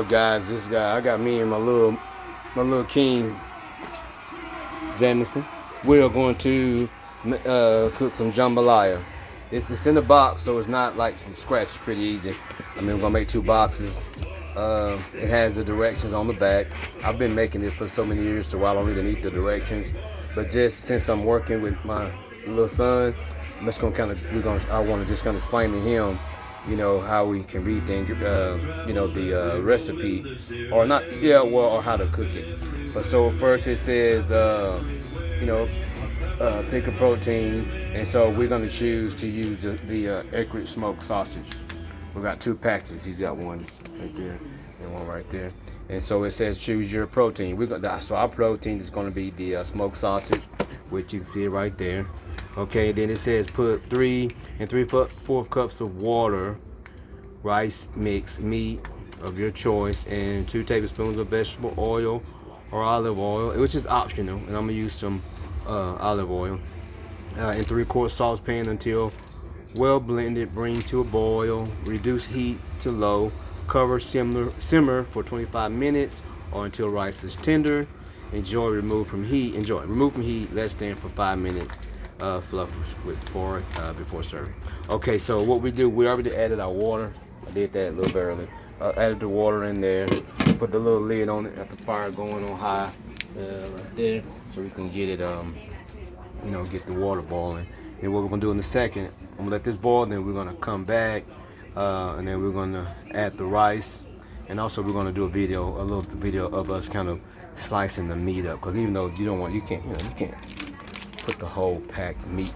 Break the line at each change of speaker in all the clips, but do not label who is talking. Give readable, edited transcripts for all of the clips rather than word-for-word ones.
Guys, this guy, I got me and my little King Jamison. We are going to cook some jambalaya. It's in the box, so it's not like from scratch. It's pretty easy. I mean, we're gonna make 2 boxes. It has the directions on the back. I've been making it for so many years, so I don't really need the directions. But just since I'm working with my little son, I'm just gonna I want to just kind of explain to him, how we can read things, the recipe, or not, or how to cook it. But so first it says, pick a protein, and so we're gonna choose to use the Ecrit smoked sausage. We got 2 packages. He's got one right there and one right there. And so it says choose your protein. So our protein is gonna be the smoked sausage, which you can see it right there. Okay, then it says put 3 3/4 cups of water, rice mix, meat of your choice, and 2 tablespoons of vegetable oil or olive oil, which is optional. And I'm gonna use some olive oil. In 3/4 saucepan until well blended. Bring to a boil. Reduce heat to low. Cover, simmer for 25 minutes or until rice is tender. Remove from heat. Remove from heat less than for 5 minutes. Fluff before serving. Okay, so what we do, we already added our water. I did that a little bit early. Added the water in there. Put the little lid on it. Got the fire going on high right there, so we can get it, get the water boiling. Then what we're gonna do in a second, I'm gonna let this boil. Then we're gonna come back, and then we're gonna add the rice, and also we're gonna do a little video of us kind of slicing the meat up. Because even though you can't put the whole pack of meat.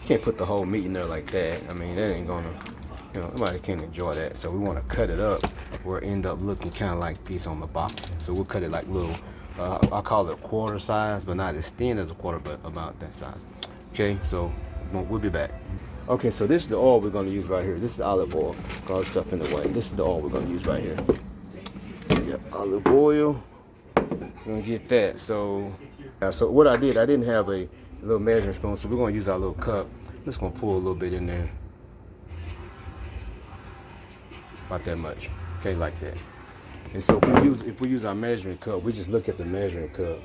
You can't put the whole meat in there like that. I mean, that ain't gonna, nobody can enjoy that. So we want to cut it up where it end up looking kind of like this on the box. So we'll cut it like little, I call it quarter size, but not as thin as a quarter, but about that size. Okay, so we'll be back. Okay, so this is the oil we're gonna use right here. This is olive oil. Got stuff in the way. This is the oil we're gonna use right here. Yep, olive oil. We're gonna get that. So what I didn't have a little measuring spoon, so we're gonna use our little cup. I'm just gonna pour a little bit in there, about that much. Okay, like that. And so if we use our measuring cup, we just look at the measuring cup.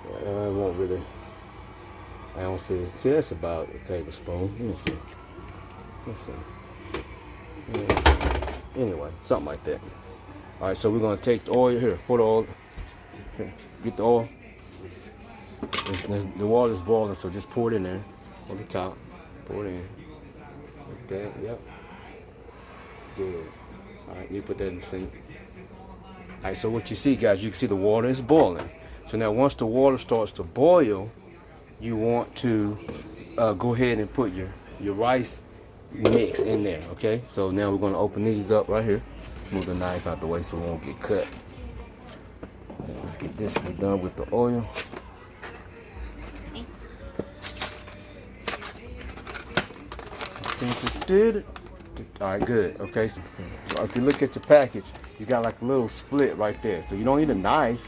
I won't really. I don't see it. See, that's about a tablespoon. Let me see. Let's see. Yeah. Anyway, something like that. All right, so we're gonna take the oil here. Pour the oil. Here, get the oil. The water is boiling, so just pour it in there on the top. Pour it in. Like that. Yep. Good. All right, you put that in the sink. All right, so what you see, guys, you can see the water is boiling. So now once the water starts to boil, you want to go ahead and put your rice mix in there, okay? So now we're gonna open these up right here. Move the knife out the way so it won't get cut. Let's get this one done with the oil. All right, good. Okay, so if you look at your package, you got like a little split right there. So you don't need a knife.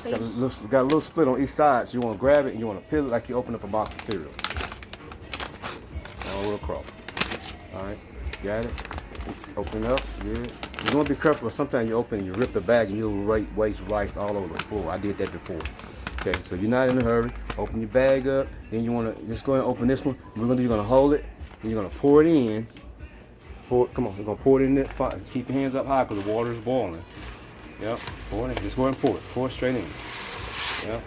Got a little split on each side. So you want to grab it and you want to peel it like you open up a box of cereal. All the way across. All right, got it. Open up. Good. You want to be careful. Sometimes you open and you rip the bag and you'll waste rice all over the floor. I did that before. Okay, so you're not in a hurry. Open your bag up. Then you want to just go ahead and open this one. You're gonna hold it. Then you're gonna pour it in. Come on, we're gonna pour it in there. Keep your hands up high because the water is boiling. Yep, pour it in. Just go ahead and pour it. Pour it straight in. Yep.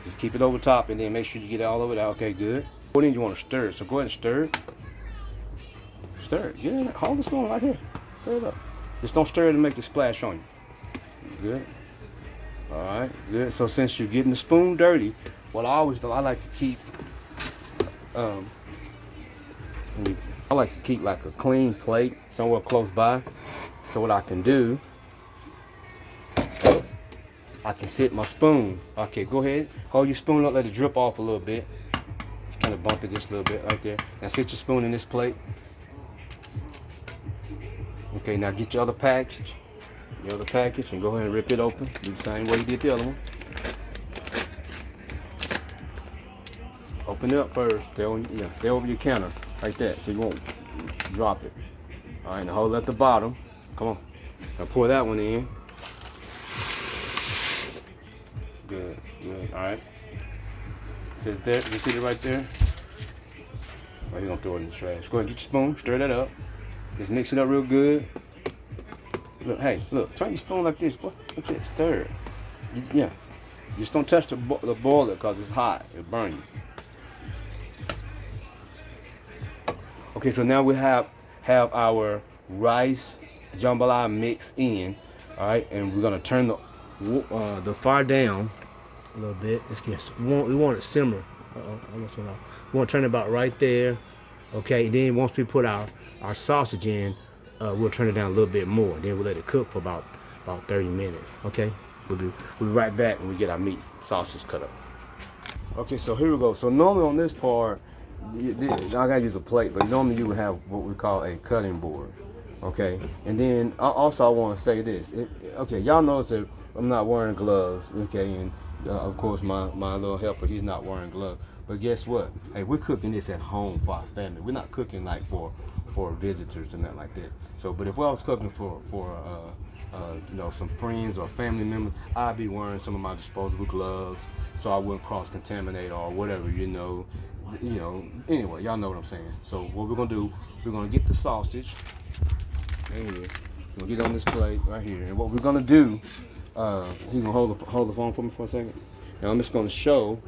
Just keep it over top and then make sure you get it all over there. Okay, good. Pour it in. You want to stir it. So go ahead and stir it. Stir it. Get in there. Hold the spoon right here. Stir it up. Just don't stir it and make the splash on you. Good. All right. Good. So since you're getting the spoon dirty, what I always do, I like to keep like a clean plate somewhere close by. So what I can do, I can sit my spoon. Okay, go ahead. Hold your spoon up, let it drip off a little bit. Kind of bump it just a little bit right there. Now sit your spoon in this plate. Okay, now get your other package. And go ahead and rip it open. Do the same way you did the other one. Open it up first. Stay over your counter like that, so you won't drop it. All right, now hold it at the bottom. Come on. Now pour that one in. Good, good. All right. Sit there. You see it right there? Oh, you're gonna throw it in the trash. Go ahead, get your spoon, stir that up. Just mix it up real good. Look, hey, look, turn your spoon like this. Boy. Look at that, stir it. Yeah. Just don't touch the boiler because it's hot. It'll burn you. Okay, so now we have our rice jambalaya mix in. All right, and we're gonna turn the fire down a little bit. We want it to simmer. Almost went off. We want to turn it about right there. Okay, and then once we put our sausage in, we'll turn it down a little bit more. Then we'll let it cook for about 30 minutes. Okay, we'll be right back when we get our meat sausage cut up. Okay, so here we go. So normally on this part, I gotta use a plate, but normally you would have what we call a cutting board. Okay, and then also I want to say this. Okay, y'all notice that I'm not wearing gloves. Okay, and of course my little helper, he's not wearing gloves. But guess what? Hey, we're cooking this at home for our family. We're not cooking like for visitors and nothing like that. So, but if I was cooking for some friends or family members, I'd be wearing some of my disposable gloves so I wouldn't cross contaminate or whatever. Anyway, y'all know what I'm saying. So what we're gonna do? We're gonna get the sausage right here. We're gonna get it on this plate right here. And what we're gonna do? He's gonna hold the phone for me for a second. Now I'm just gonna show.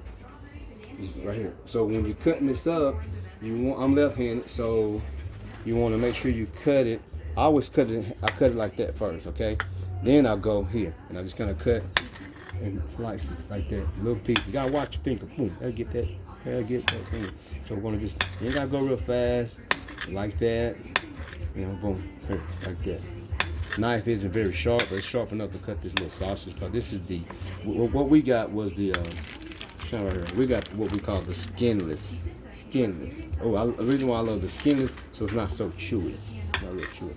Right here. So when you're cutting this up, I'm left-handed, so you want to make sure you cut it. I always cut it like that first, okay? Then I'll go here and I just kind of cut in slices like that, little pieces. You gotta watch your finger. Boom, gotta get that thing. So we're gonna just, you gotta go real fast, like that. Boom, here, like that. Knife isn't very sharp, but it's sharp enough to cut this little sausage. Cause this is what we got was the. Right here. We got what we call the skinless. Oh, the reason why I love the skinless, so it's not so chewy. Not real chewy.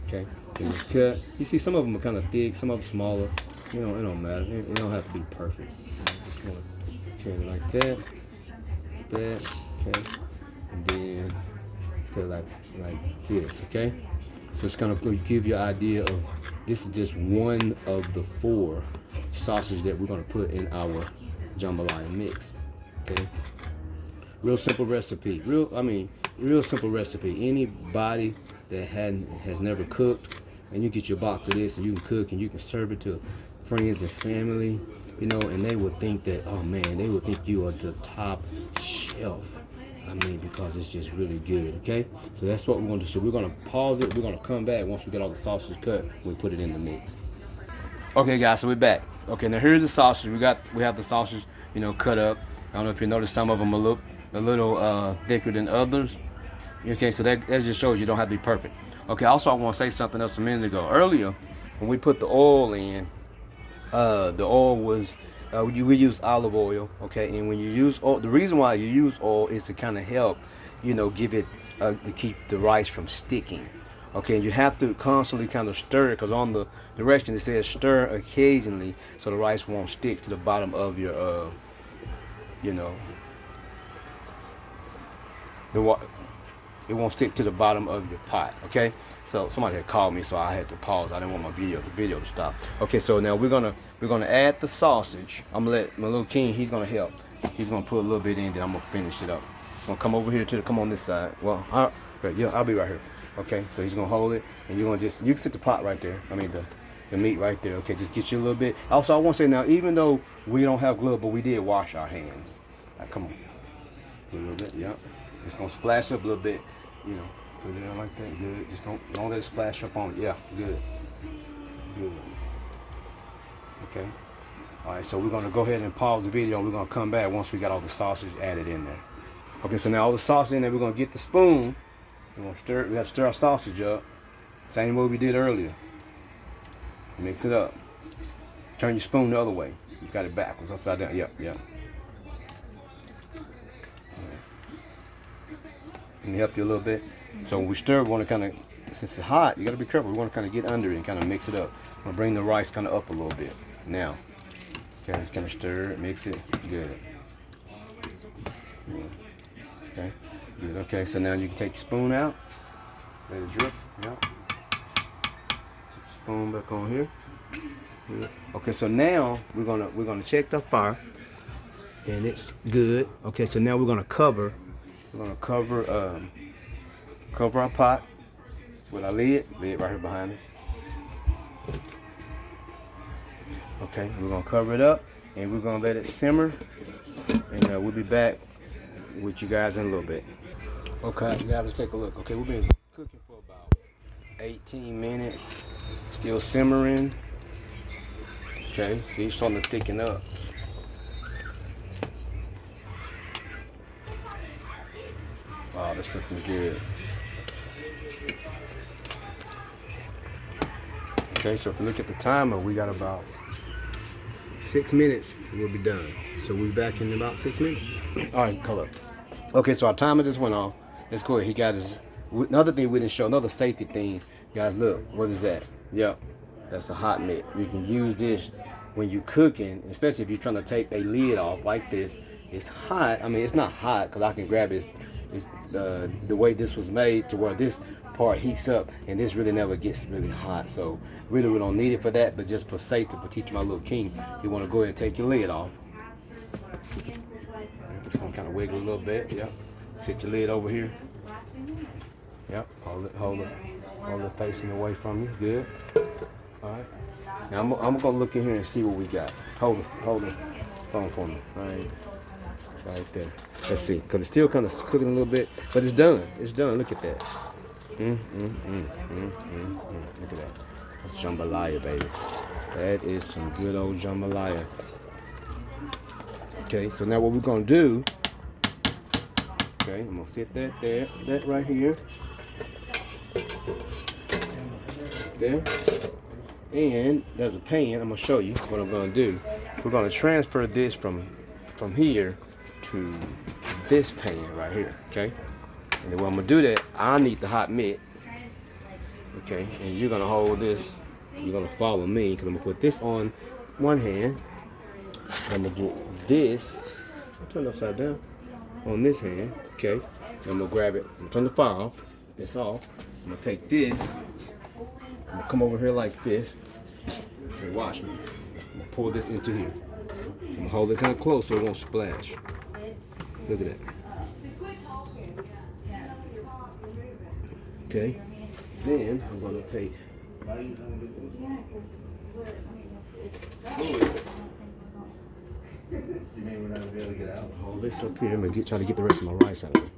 Okay, so just cut. You see, some of them are kind of thick, some of them smaller. It don't matter. It don't have to be perfect. Just want to cut it like that, okay, and then cut it like this, okay. So it's gonna give you an idea of this is just one of the 4 sausages that we're gonna put in our jambalaya mix. Okay, real simple recipe. Real simple recipe. Anybody that has never cooked, and you get your box of this, and you can cook, and you can serve it to friends and family, and they would think that, oh man, they would think you are the top shelf. Because it's just really good. Okay, so that's what we're gonna do. So we're gonna pause it. We're gonna come back once we get all the sausage cut. We put it in the mix. Okay, guys, so we're back. Okay, now here's the sausage. We have the sausage, cut up. I don't know if you noticed some of them a little thicker than others. Okay, so that just shows you don't have to be perfect. Okay, also I want to say something else a minute ago. Earlier, when we put the oil in, the oil was we use olive oil. Okay, and when you use oil, the reason why you use oil is to kind of help, give it to keep the rice from sticking. Okay, you have to constantly kind of stir it because on the direction it says stir occasionally so the rice won't stick to the bottom of your, it won't stick to the bottom of your pot. Okay, so somebody had called me, so I had to pause. I didn't want the video to stop. Okay, so now we're gonna add the sausage. I'm gonna let my little king. He's gonna help. He's gonna put a little bit in, then I'm gonna finish it up. I'm gonna come over here come on this side. Well, I'll be right here. Okay, so he's gonna hold it, and you can sit the pot right there. The meat right there. Okay, just get you a little bit. Also, I want to say now, even though we don't have gloves, but we did wash our hands. Right, come on, a little bit. Yeah, it's gonna splash up a little bit. Put it in like that. Good. Just don't let it splash up on it. Yeah, good. Okay. All right, so we're gonna go ahead and pause the video, and we're gonna come back once we got all the sausage added in there. Okay, so now all the sausage in there, we're gonna get the spoon. We're gonna stir. We have to stir our sausage up, same way we did earlier. Mix it up. Turn your spoon the other way. You got it backwards, upside down. Yep. Let me help you a little bit. So when we stir, we want to kind of, since it's hot, you got to be careful. We want to kind of get under it and kind of mix it up. I'm gonna bring the rice kind of up a little bit. Now, okay, just kind of stir it, mix it. Good. Okay. Good. Okay. So now you can take your spoon out. Let it drip. Yeah. Put the spoon back on here. Okay, so now we're gonna check the fire, and it's good. Okay, so now we're gonna cover. We're gonna cover our pot with our lid right here behind us. Okay, we're gonna cover it up, and we're gonna let it simmer, and we'll be back with you guys in a little bit. Okay, you guys, let's take a look. Okay, we've been cooking for about 18 minutes, still simmering. Okay, see, it's starting to thicken up. Wow, that's looking good. Okay, so if you look at the timer, we got about 6 minutes and we'll be done. So we'll be back in about 6 minutes. All right, color. Okay, so our timer just went off. Let's go ahead. He got his. Another thing we didn't show, another safety thing. Guys, look, what is that? Yep, that's a hot mitt. You can use this when you're cooking, especially if you're trying to take a lid off like this. It's hot. I mean, it's not hot because I can grab it. It's the way this was made to where this part heats up, and this really never gets really hot. So really, we don't need it for that, but just for safety, for teaching my little king, you want to go ahead and take your lid off. It's gonna kind of wiggle a little bit. Yep. Sit your lid over here. Yep. Hold it facing away from you. Good. All right. Now I'm gonna look in here and see what we got. Hold the phone for me. Right there. Let's see, cause it's still kind of cooking a little bit, but it's done. It's done. Look at that. Look at that. That's jambalaya, baby. That is some good old jambalaya. Okay, so now what we're gonna do? Okay, I'm gonna sit that right here. There. And there's a pan. I'm gonna show you what I'm gonna do. We're gonna transfer this from here to this pan right here. Okay. And then when I'm gonna do that, I need the hot mitt. Okay. And you're gonna hold this. You're gonna follow me because I'm gonna put this on one hand. I'm gonna get this. I'll turn it upside down on this hand. Okay. And I'm gonna grab it. I'm gonna turn the fire off. It's off. I'm gonna take this. I'm gonna come over here like this. And watch me. I'm gonna pour this into here. I'm gonna hold it kind of close so it won't splash. Look at that. Okay. Then I'm gonna take hold this up here. I'm gonna try to get the rest of my rice out of it.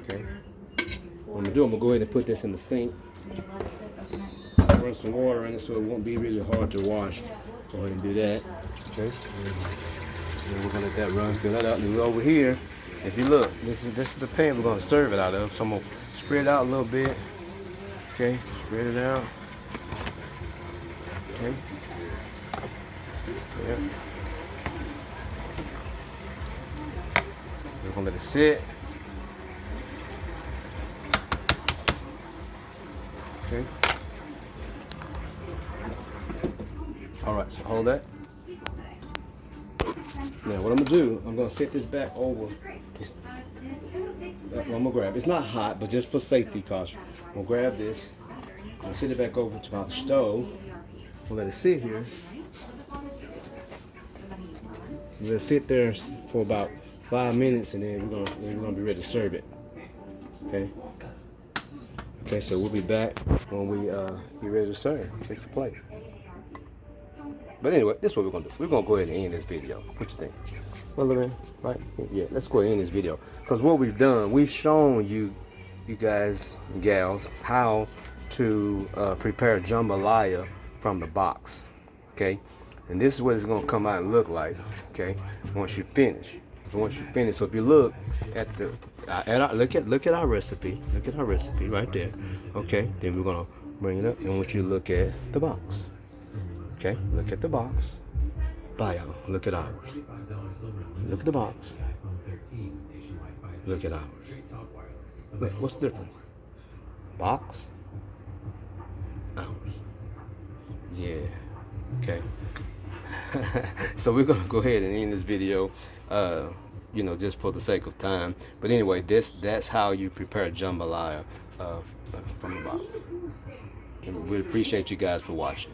Okay. What I'm gonna go ahead and put this in the sink. Run some water in it so it won't be really hard to wash. Go ahead and do that. Okay. And we're gonna let that run, fill that out. And over here, if you look, this is the pan we're gonna serve it out of. So I'm gonna spread it out a little bit. Okay, spread it out. Okay. Yep. We're gonna let it sit. Okay. All right, so hold that. Now what I'm gonna do, I'm gonna set this back over. I'm gonna grab. It's not hot, but just for safety caution, I'm gonna grab this. I'm gonna sit it back over to my stove. We'll let it sit here. Let it sit there for about 5 minutes, and then we're gonna be ready to serve it. Okay. Okay, so we'll be back when we get ready to serve. Fix the plate. But anyway, this is what we're gonna do. We're gonna go ahead and end this video. What you think? Well, man, right? Yeah, let's go ahead and end this video. Because what we've done, we've shown you guys and gals, how to prepare jambalaya from the box. Okay, and this is what it's gonna come out and look like. Okay, once you finish. So if you look at the look at our recipe. Look at our recipe right there. Okay, then we're gonna bring it up, and I want you to look at the box. Okay, look at the box. Bio, look at ours. Look at the box. Look at ours. What's different? Box? Ounce. Yeah. Okay. So we're gonna go ahead and end this video, just for the sake of time. But anyway, that's how you prepare jambalaya from the box. And we appreciate you guys for watching.